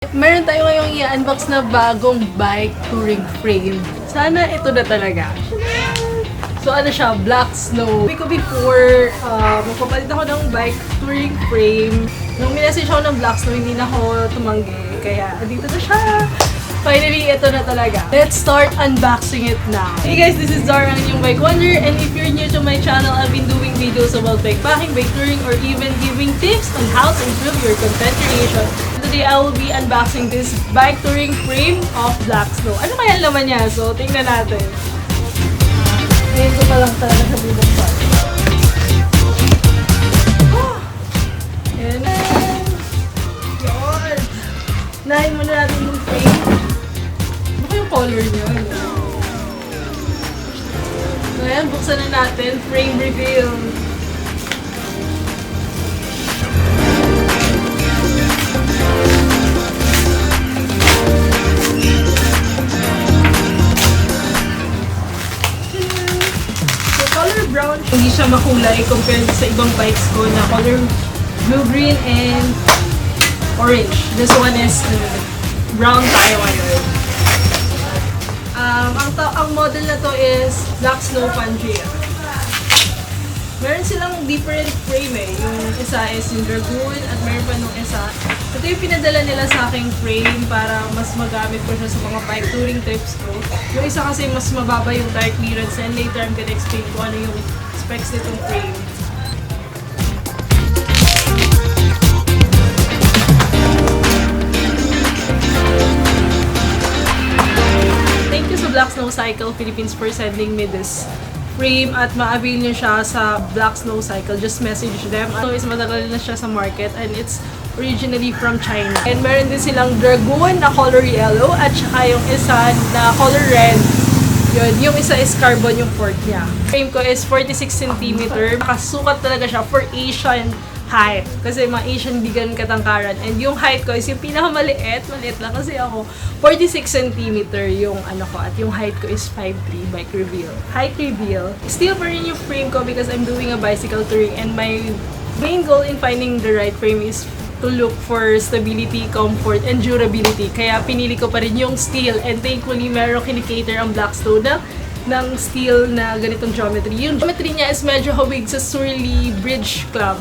Meron tayo ngayong i-unbox na bagong bike touring frame. Sana ito na talaga. So ano siya, Black Snow. Sabi ko before, magpapalit ako ng bike touring frame. Nung minessage ako ng Black Snow, hindi na ako tumanggi. Kaya dito na siya. Finally, ito na talaga. Let's start unboxing it now. Hey guys, this is Zara, ang inyong bike wonder. And if you're new to my channel, I've been doing videos about bike packing, bike touring, or even giving tips on how to improve your content creation. Today, I will be unboxing this bike touring frame of Black Snow. Ano kaya laman niya? So, tingnan natin. Ngayon ko pa lang talaga sa bubuksan. Ayan na. Yun. Nahin muna natin yung frame. Baka yung color niya. So, ayan. Buksan na natin. Frame reveal. Brown. Hindi siya makulay compared sa ibang bikes ko na color blue, green, and orange. This one is brown tayo ngayon. Ang model na to is Black Snow Pangea. Meron silang different frame eh. Yung isa is yung Dragoon at meron pa nung isa. Ito yung pinadala nila sa aking frame para mas magamit ko siya sa mga bike touring trips ko. Yung isa kasi mas mababa yung tire clearance and later I'm gonna explain kung ano yung specs nitong frame. Thank you sa Black Snow Cycle Philippines for sending me this frame at ma-avail nyo siya sa Black Snow Cycle. Just message them. So, is matagal na siya sa market and it's originally from China. And meron din silang Dragoon na color yellow at saka yung isa na color red. Yun, yung isa is carbon yung fork niya. Frame ko is 46 cm. Nakasukat talaga siya for Asian height. Kasi mga Asian hindi ganun katangkaran. And yung height ko is yung pinakamaliit. Maliit lang kasi ako. 46 cm yung ano ko. At yung height ko is 5'3". Bike reveal. Height reveal. Still pa rin yung frame ko because I'm doing a bicycle touring. And my main goal in finding the right frame is to look for stability, comfort, and durability. Kaya pinili ko pa rin yung steel. And thankfully, meron kinikater ang Black Snow na ng steel na ganitong geometry. Yung geometry niya is medyo hawig sa Surly Bridge Club.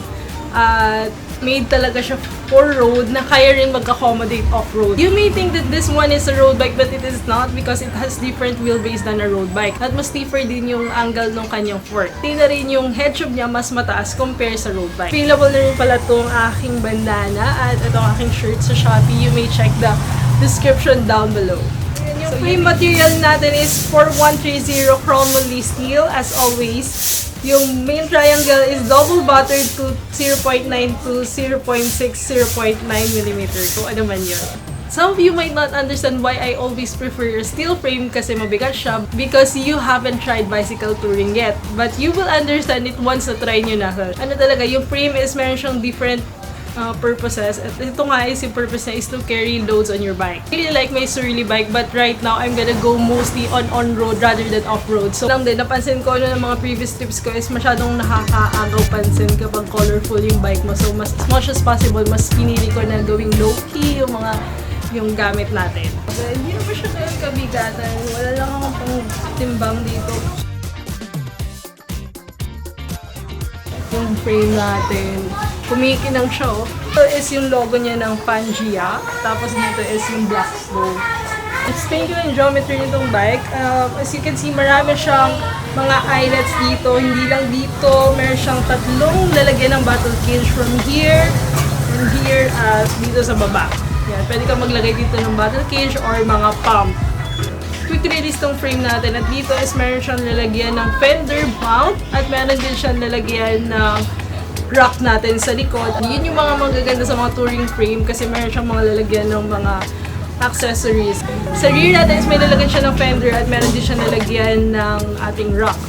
At made talaga siya for road na kaya rin mag-accommodate off-road. You may think that this one is a road bike but it is not because it has different wheelbase than a road bike. At mas stiffer din yung angle ng kanyang fork. Tingnan rin yung head tube niya mas mataas compare sa road bike. Available na rin pala itong aking bandana at itong aking shirt sa Shopee. You may check the description down below. Yung frame material natin is 4130 chromoly steel as always. Yung main triangle is double buttered to 0.9 to 0.6, 0.9 mm. Kung ano man yun. Some of you might not understand why I always prefer a steel frame kasi mabigat siya because you haven't tried bicycle touring yet. But you will understand it once na try nyo na. Ano talaga, yung frame is meron siyang different purposes. At ito nga is yung purpose na is to carry loads on your bike. I really like my Surly bike but right now I'm gonna go mostly on-road rather than off-road. So lang din, napansin ko ng mga previous trips ko is masyadong nakakaagaw pansin kapag colorful yung bike mo. So as much as possible, mas pinili ko na gawing low-key yung gamit natin. Okay, hindi naman siya ganun kabigatan. Wala lang akong pang timbang dito. Yung frame natin. Kumikinang siya, oh. Ito is yung logo niya ng Pangea. Tapos dito is yung Black Snow. Explain ko yung geometry nitong bike. As you can see, marami siyang mga eyelets dito. Hindi lang dito. Meron siyang tatlong lalagyan ng battle cage from here and here dito sa baba. Yan. Pwede ka maglagay dito ng battle cage or mga pump. Quick release tong frame natin. At dito is meron siyang lalagyan ng fender mount at meron din siyang lalagyan ng rack natin sa likod. Yun yung mga magaganda sa mga touring frame kasi meron siyang mga lalagyan ng mga accessories. Sa rear natin is may lalagyan siya ng fender at meron din siyang lalagyan ng ating rack.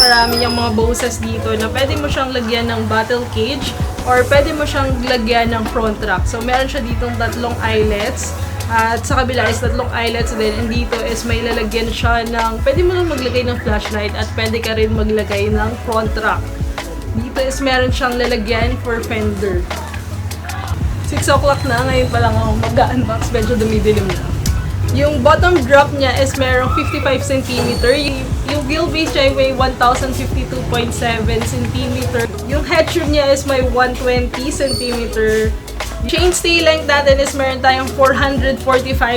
Marami yung mga boses dito na pwede mo siyang lagyan ng battle cage or pwede mo siyang lagyan ng front rack. So, meron siya ditong tatlong eyelets At sa kabila is tatlong eyelets din. And dito is may lalagyan siya ng, pwede mo lang maglagay ng flashlight at pwede ka rin maglagay ng front rack. Dito is meron siyang lalagyan for fender. 6 o'clock na, ngayon pa lang ako mag-unbox, medyo dumidilim na. Yung bottom drop niya is merong 55 cm. Yung wheelbase niya ay 1,052.7 cm. Yung head tube niya is may 120 cm. Chainstay length natin is meron tayong 445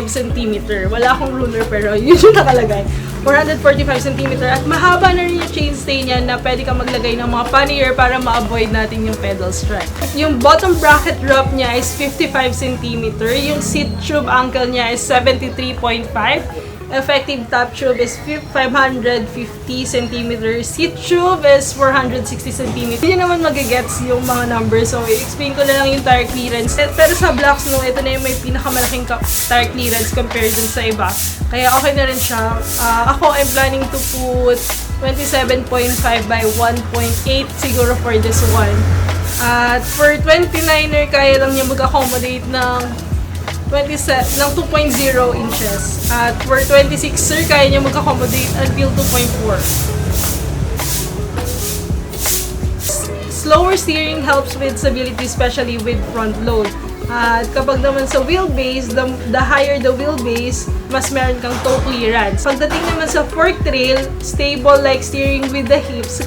cm. Wala akong ruler pero yun yung nakalagay. 445 cm at mahaba na rin yung chainstay niya na pwede ka maglagay ng mga pannier para ma-avoid natin yung pedal strike. Yung bottom bracket drop niya is 55 cm. Yung seat tube ankle niya is 73.5. Effective top tube is 550 cm. Seat tube is 460 cm. Hindi naman magigets yung mga numbers. So, i-explain ko na lang yung tire clearance. Pero sa Black Snow, ito na yung may pinakamalaking tire clearance compared dun sa iba. Kaya okay na rin siya. Ako, I'm planning to put 27.5 by 1.8 siguro for this one. At for 29er, kaya lang niya mag-accommodate ng 2.0 inches. At for 26er, kaya niya mag-accommodate until 2.4. Slower steering helps with stability, especially with front load. At kapag naman sa wheelbase, the higher the wheelbase, mas meron kang toe clearance. Pagdating naman sa fork trail, stable like steering with the hips,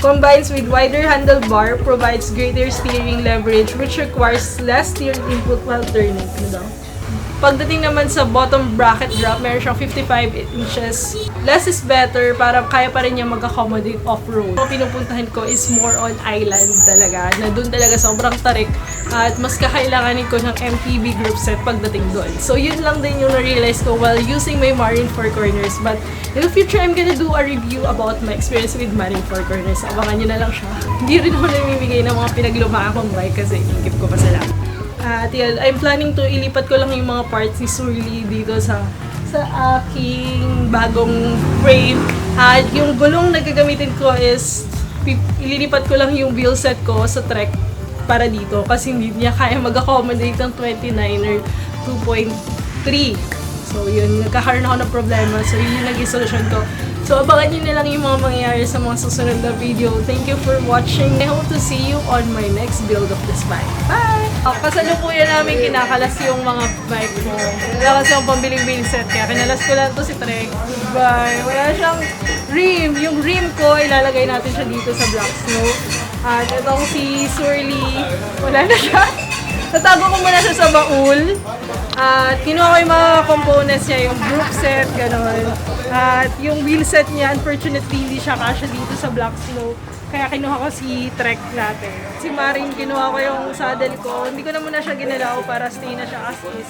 combines with wider handlebar, provides greater steering leverage which requires less steering input while turning. Pagdating naman sa bottom bracket drop, meron siyang 55 inches. Less is better para kaya pa rin niya mag-accommodate off-road. Ang pinupuntahan ko is more on island talaga, na dun talaga sobrang tarik at mas kakailanganin ko ng MTB group set pagdating doon. So yun lang din yung na-realize ko while using my Marine Four Corners. But in the future, I'm gonna do a review about my experience with Marine Four Corners. Abangan nyo na lang siya. Hindi rin ako namimigay ng mga pinaglumaan kong bike kasi ingip ko pa sila. At yun, I'm planning to ilipat ko lang yung mga parts ni Surly dito sa aking bagong frame. At yung gulong na gagamitin ko is ililipat ko lang yung wheel set ko sa Trek para dito kasi hindi niya kaya mag-accommodate ng 29er 2.3. So yun, nagkakaroon ako ng problema. So yun yung naging solusyon ko. So abangan nyo na lang yung mga mangyayari sa mga susunod na video. Thank you for watching. I hope to see you on my next build of this bike. Bye! Kasalukuyan namin kinakalas yung mga bike mo. Wala kasi akong pambiling wheel set kaya kinalas ko lang to si Trek. Bye! Wala siyang rim. Yung rim ko, ilalagay natin siya dito sa Black Snow. At itong si Surly, wala na siya. Natago ko muna siya sa baul. At kinuha ko yung mga components niya, yung group set, gano'n. At yung wheel set niya, unfortunately, hindi siya kasya dito sa Black Snow. Kaya kinuha ko si Trek natin. Si Marine, kinuha ko yung saddle ko. Hindi ko na muna siya ginalaw para stay na siya as is.